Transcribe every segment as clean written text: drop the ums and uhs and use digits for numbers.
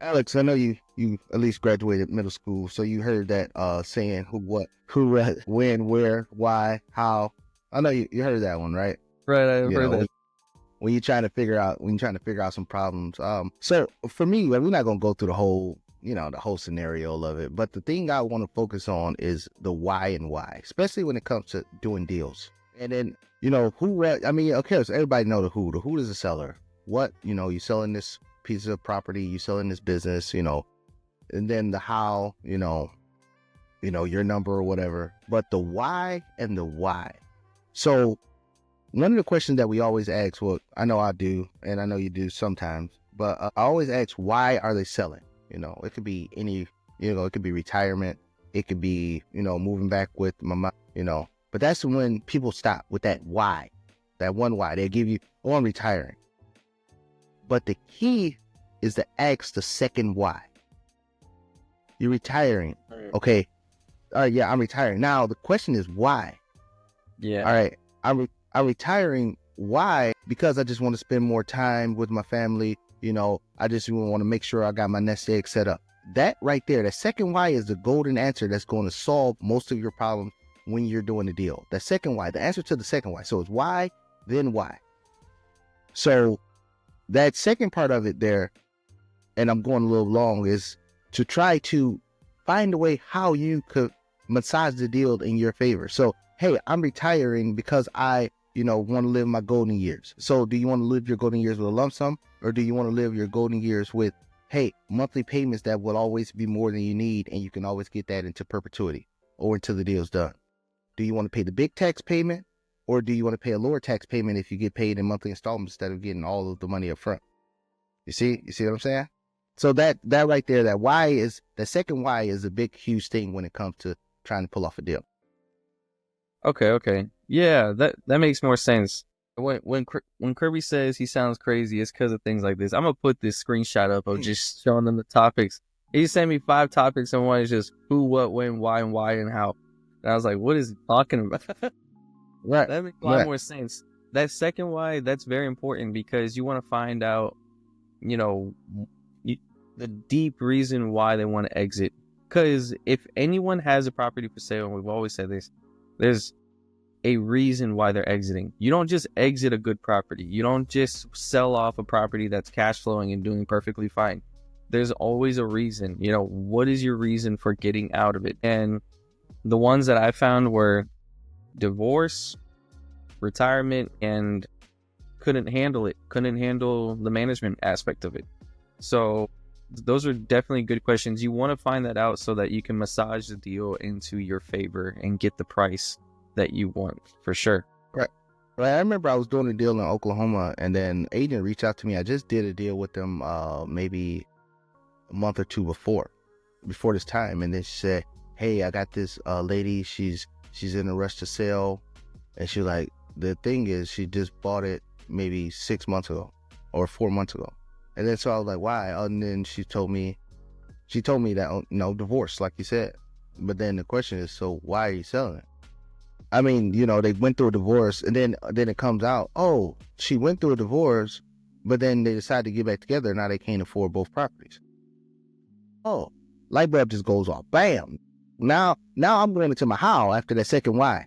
Alex, I know you at least graduated middle school, so you heard that saying who, what, who, what, when, where, why, how. I know you heard that one, right? Right, I've You heard know, that. when you're trying to figure out some problems. So for me, like, we're not gonna go through the whole, the whole scenario of it, but the thing I want to focus on is the why and why, especially when it comes to doing deals. And then, I mean, okay, so everybody know the who. The who is the seller. What, you selling this piece of property, you selling this business, and then the how, your number or whatever. But the why and the why. So one of the questions that we always ask, well, I know I do, and I know you do sometimes, but I always ask, why are they selling? It could be any, it could be retirement. It could be, moving back with my mom, but that's when people stop with that why, that one why. They give you, oh, I'm retiring. But the key is to ask the second why. You're retiring. Okay. Yeah, I'm retiring. Now, the question is why? Yeah. All right. I'm retiring. Why? Because I just want to spend more time with my family. I just want to make sure I got my nest egg set up. That right there, the second why is the golden answer that's going to solve most of your problems when you're doing the deal. The second why, the answer to the second why. So it's why, then why. So that second part of it there, and I'm going a little long, is to try to find a way how you could massage the deal in your favor. So, hey, I'm retiring because I, want to live my golden years. So do you want to live your golden years with a lump sum, or do you want to live your golden years with, hey, monthly payments that will always be more than you need, and you can always get that into perpetuity or until the deal's done? Do you want to pay the big tax payment, or do you want to pay a lower tax payment if you get paid in monthly installments instead of getting all of the money up front? You see what I'm saying? So that right there, that why is, the second why is a big, huge thing when it comes to trying to pull off a deal. Okay. Yeah, that makes more sense. When Kirby says he sounds crazy, it's because of things like this. I'm gonna put this screenshot up of just showing them the topics. He sent me 5 topics, and one is just who, what, when, why, and how. And I was like, what is he talking about? Right. That makes a lot Right. more sense. That second why, that's very important because you want to find out, the deep reason why they want to exit. Because if anyone has a property for sale, and we've always said this, there's a reason why they're exiting. You don't just exit a good property. You don't just sell off a property that's cash flowing and doing perfectly fine. There's always a reason. What is your reason for getting out of it? And the ones that I found were divorce, retirement, and couldn't handle the management aspect of it. So those are definitely good questions. You want to find that out so that you can massage the deal into your favor and get the price that you want, for sure. Right. I remember I was doing a deal in Oklahoma, and then agent reached out to me. I just did a deal with them maybe a month or two before this time, and then she said, hey, I got this lady, she's in a rush to sell, and she like, the thing is, she just bought it maybe 6 months ago or 4 months ago. And then so I was like, why? And then she told me that, divorce, like you said. But then the question is, so why are you selling it? I mean, they went through a divorce, and then it comes out, oh, she went through a divorce, but then they decided to get back together. Now they can't afford both properties. Oh, light bulb just goes off. Bam. Now I'm going into my how after that second why.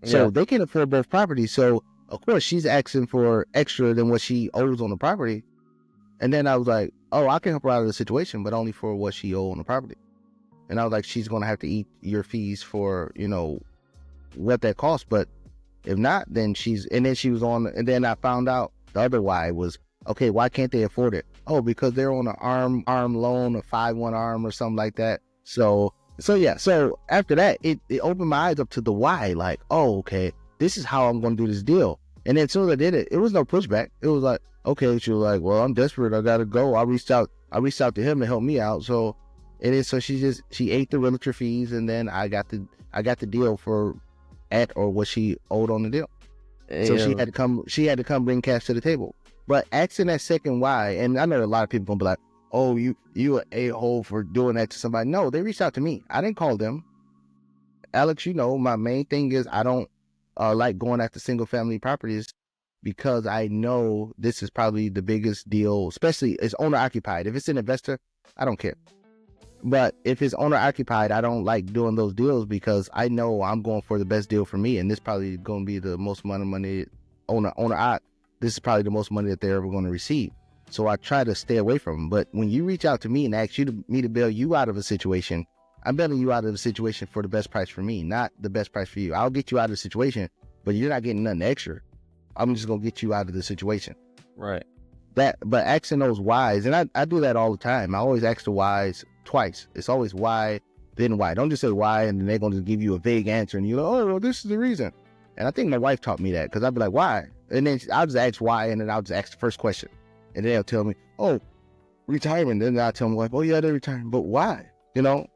So they can afford both properties. So of course she's asking for extra than what she owes on the property. And then I was like, oh, I can help her out of the situation, but only for what she owes on the property. And I was like, she's going to have to eat your fees for, what that costs. But if not, then and then I found out the other why was, okay, why can't they afford it? Oh, because they're on an arm loan, a 5-1 arm or something like that. So yeah. So after that, it opened my eyes up to the why, like, oh, okay, this is how I'm going to do this deal. And then as soon as I did it, it was no pushback. It was like, okay, she was like, well, I'm desperate. I got to go. I reached out to him to help me out. So it is. So she ate the realtor fees, and then I got the deal for at or what she owed on the deal. So she had to come bring cash to the table. But asking that second why, and I know a lot of people gonna be like, oh, you an a-hole for doing that to somebody. No, they reached out to me. I didn't call them. Alex, my main thing is I don't like going after single family properties because I know this is probably the biggest deal, especially it's owner occupied. If it's an investor, I don't care. But if it's owner occupied, I don't like doing those deals because I know I'm going for the best deal for me, and this probably going to be the most amount of money owner occ. This is probably the most money that they're ever going to receive. So I try to stay away from them. But when you reach out to me and ask me to bail you out of a situation, I'm bailing you out of the situation for the best price for me, not the best price for you. I'll get you out of the situation, but you're not getting nothing extra. I'm just going to get you out of the situation. Right. But asking those whys, and I do that all the time. I always ask the whys twice. It's always why, then why. Don't just say why, and then they're going to give you a vague answer, and you're like, oh, well, this is the reason. And I think my wife taught me that, because I'd be like, why? And then I'll just ask why, and then I'll just ask the first question. And then they'll tell me, oh, retirement. Then I'll tell my wife, oh, yeah, they're retiring. But why? You know?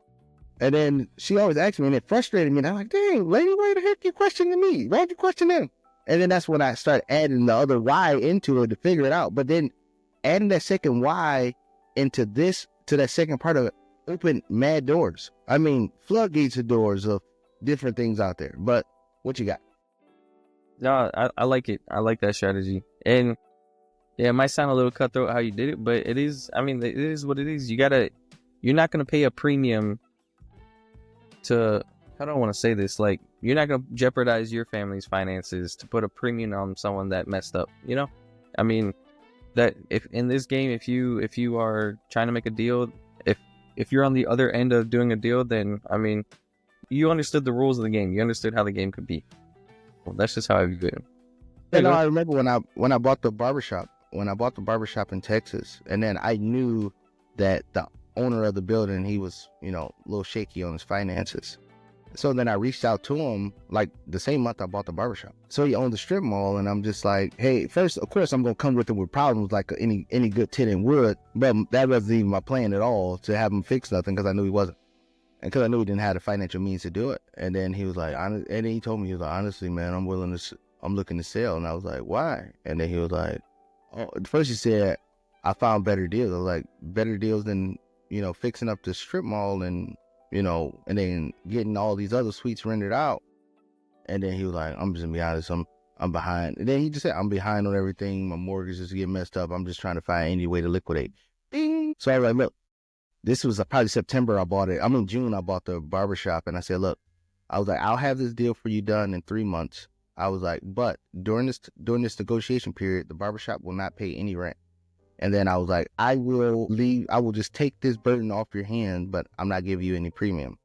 And then she always asks me, and it frustrated me. And I'm like, dang, lady, why the heck you questioning me? Why'd you question them? And then that's when I start adding the other why into it to figure it out. But then adding that second why into this, to that second part of it, open mad doors. I mean, floodgates of doors of different things out there. But what you got? No, I like it. I like that strategy. And yeah, it might sound a little cutthroat how you did it, but it is, I mean, it is what it is. You're not going to pay a premium to, how do I want to say this? Like, you're not going to jeopardize your family's finances to put a premium on someone that messed up, you know? I mean, that if in this game, if you are trying to make a deal, if you're on the other end of doing a deal, then, I mean, you understood the rules of the game. You understood how the game could be. Well, that's just how I view it. You know, I remember when I bought the barbershop, in Texas, and then I knew that the owner of the building, he was, you know, a little shaky on his finances. So then I reached out to him like the same month I bought the barbershop. So he owned the strip mall, and I'm just like, hey, first, of course, I'm going to come with him with problems like any good tenant would, but that wasn't even my plan at all, to have him fix nothing, because I knew he wasn't. And because I knew he didn't have the financial means to do it. And then he was like, and then he told me, he was like, honestly, man, I'm looking to sell. And I was like, why? And then he was like, oh, first he said, I found better deals. I was like, better deals than, you know, fixing up the strip mall and, you know, and then getting all these other suites rented out. And then he was like, I'm just gonna be honest, I'm behind. And then he just said, I'm behind on everything. My mortgage is getting messed up. I'm just trying to find any way to liquidate. Ding. So I was like, look, this was probably September I bought it. June I bought the barbershop, and I said, look, I was like, I'll have this deal for you done in 3 months. I was like, but during this negotiation period, the barbershop will not pay any rent. And then I was like, I will just take this burden off your hand, but I'm not giving you any premium.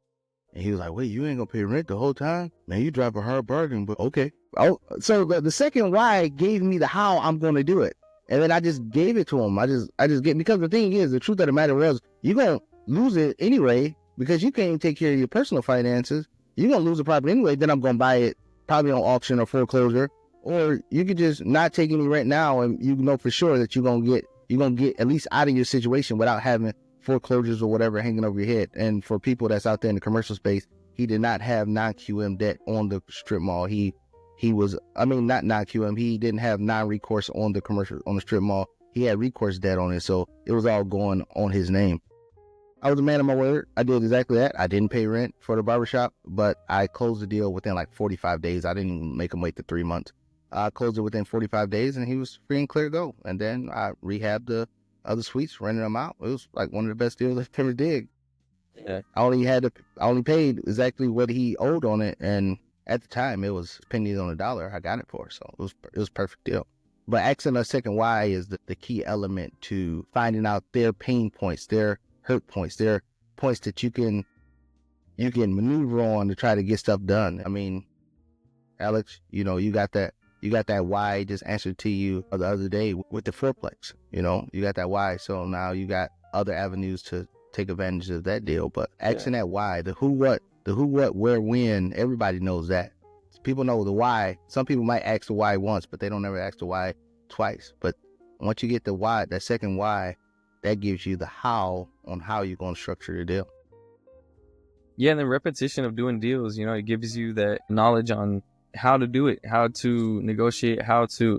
And he was like, wait, you ain't gonna pay rent the whole time? Man, you drive a hard bargain, but okay. Oh, so the second why gave me the how I'm gonna do it. And then I just gave it to him. I just get, because the thing is, the truth of the matter was, you're going to lose it anyway, because you can't even take care of your personal finances. You're going to lose the property anyway. Then I'm going to buy it probably on auction or foreclosure. Or you could just not take any rent now, and you know for sure that you're going to get at least out of your situation without having foreclosures or whatever hanging over your head. And for people that's out there in the commercial space, he did not have non-QM debt on the strip mall. He was, not non-QM. He didn't have non-recourse on the strip mall. He had recourse debt on it. So it was all going on his name. I was a man of my word. I did exactly that. I didn't pay rent for the barbershop, but I closed the deal within like 45 days. I didn't even make him wait the 3 months. I closed it within 45 days, and he was free and clear to go. And then I rehabbed the other suites, rented them out. It was like one of the best deals I've ever did. Yeah. I only paid exactly what he owed on it, and at the time it was pennies on the dollar I got it for, so it was a perfect deal. But asking a second why is the key element to finding out their pain points, their hurt points, their points that you can maneuver on to try to get stuff done. I mean, Alex, you know, you got that why I just answered to you the other day with the fourplex. You know, you got that why, so now you got other avenues to take advantage of that deal. But asking that why, the who, what, where, when, everybody knows that. People know the why. Some people might ask the why once, but they don't ever ask the why twice. But once you get the why, that second why, that gives you the how on how you're going to structure the deal. Yeah, and the repetition of doing deals, you know, it gives you that knowledge on how to do it, how to negotiate,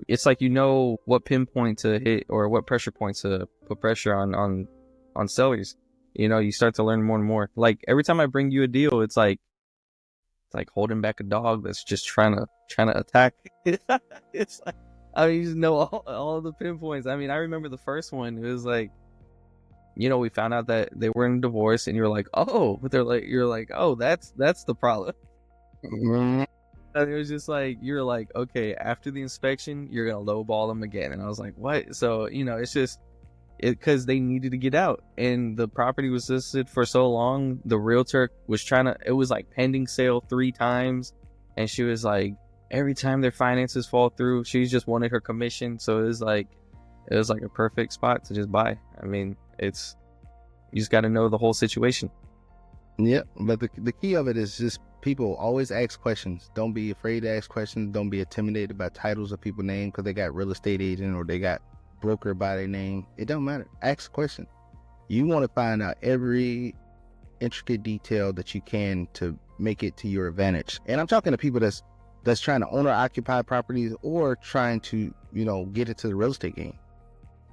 it's like, you know, what pinpoint to hit or what pressure points to put pressure on sellers. You know, you start to learn more and more. Like every time I bring you a deal, it's like holding back a dog that's just trying to attack. It's like, I mean, you just know all the pinpoints. I mean, I remember the first one. It was like, we found out that they were in a divorce, and you're like, oh, you're like, oh, that's the problem. Mhm. And it was just like, you're like, okay, after the inspection, you're gonna lowball them again. And I was like, what? So, it's just because they needed to get out, and the property was listed for so long. The realtor was it was like pending sale 3 times, and she was like, every time their finances fall through, she just wanted her commission. So it was like a perfect spot to just buy. I mean, you just got to know the whole situation. Yeah, but the key of it is just people always ask questions. Don't be afraid to ask questions. Don't be intimidated by titles of people's name because they got real estate agent or they got broker by their name. It don't matter. Ask a question. You want to find out every intricate detail that you can to make it to your advantage. And I'm talking to people that's trying to own or occupy properties or trying to, get into the real estate game.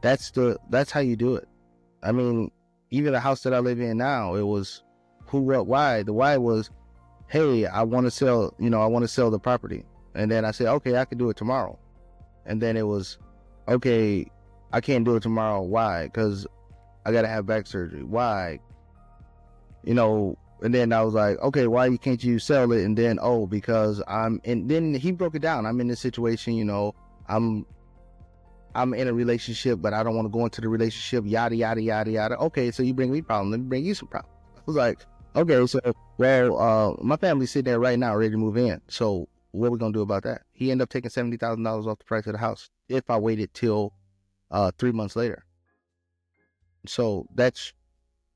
That's how you do it. I mean, even the house that I live in now, it was who, what, why. The why was, hey, I want to sell, the property. And then I said, okay, I can do it tomorrow. And then it was, okay, I can't do it tomorrow. Why? Because I got to have back surgery. Why? And then I was like, okay, why can't you sell it? And then, because and then he broke it down. I'm in this situation, I'm in a relationship, but I don't want to go into the relationship, yada, yada, yada, yada. Okay, so you bring me problems. Let me bring you some problems. I was like, okay, so, my family's sitting there right now ready to move in. So what are we going to do about that? He ended up taking $70,000 off the price of the house if I waited till 3 months later. So that's,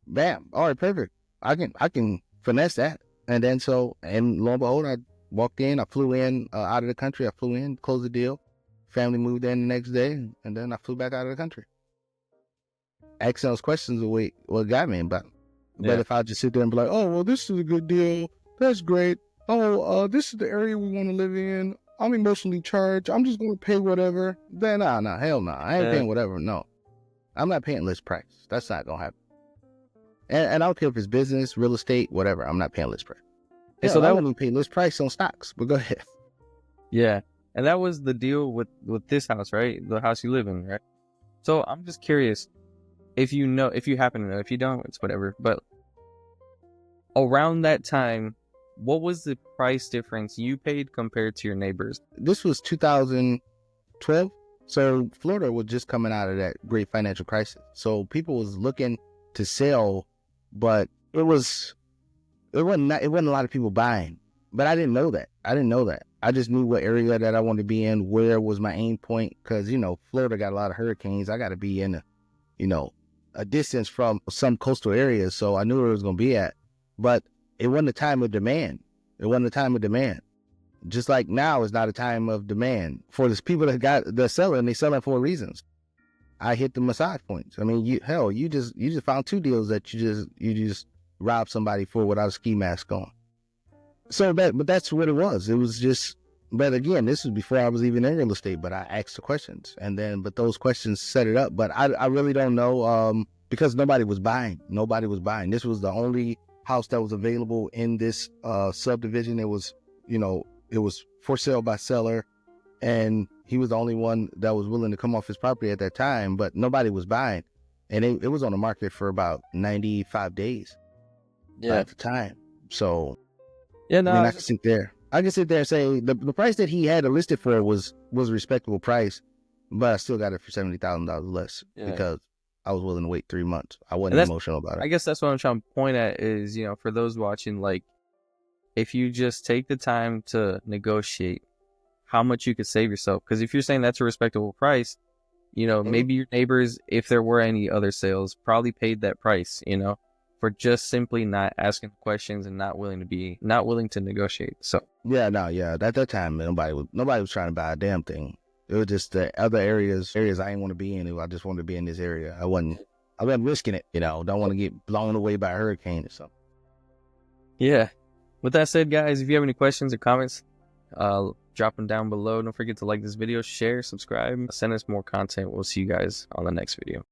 bam. All right, perfect. I can finesse that. And then lo and behold, I walked in, I flew in out of the country. I flew in, closed the deal. Family moved in the next day, and then I flew back out of the country. Asking those questions are what got me about. But if I just sit there and be like, oh, well, this is a good deal. That's great. Oh, this is the area we want to live in. I'm emotionally charged. I'm just going to pay whatever. Then, nah, hell no. I ain't paying whatever. No. I'm not paying list price. That's not going to happen. And I don't care if it's business, real estate, whatever. I'm not paying list price. Yeah, so I wouldn't pay list price on stocks, but go ahead. Yeah. And that was the deal with this house, right? The house you live in, right? So I'm just curious if you happen to know. If you don't, it's whatever. But around that time, what was the price difference you paid compared to your neighbors? This was 2012. So Florida was just coming out of that great financial crisis. So people was looking to sell, but it wasn't a lot of people buying. But I didn't know that. I just knew what area that I wanted to be in, where was my aim point, because Florida got a lot of hurricanes. I got to be in a distance from some coastal areas, so I knew where it was going to be at. But it wasn't a time of demand. Just like now is not a time of demand for these people they're selling. They selling for reasons. I hit the massage points. I mean, you just found 2 deals that you just robbed somebody for without a ski mask on. So but that's what it was. It was just, but again, this was before I was even in real estate, but I asked the questions, but those questions set it up. But I really don't know, because nobody was buying. This was the only house that was available in this subdivision. It was, it was for sale by seller, and he was the only one that was willing to come off his property at that time, but nobody was buying. And it was on the market for about 95 days at the time. So, I mean, I can sit there and say the price that he had it listed for was a respectable price, but I still got it for $70,000 less because I was willing to wait 3 months. I wasn't emotional about it. I guess that's what I'm trying to point at is, for those watching, like, if you just take the time to negotiate how much you could save yourself. Because if you're saying that's a respectable price, maybe your neighbors, if there were any other sales, probably paid that price, for just simply not asking questions and not willing to negotiate. So at that time, nobody was trying to buy a damn thing. It was just the other areas I didn't want to be in. I just wanted to be in this area. I wasn't risking it. Don't want to get blown away by a hurricane or something. Yeah. With that said, guys, if you have any questions or comments, drop them down below. Don't forget to like this video, share, subscribe, send us more content. We'll see you guys on the next video.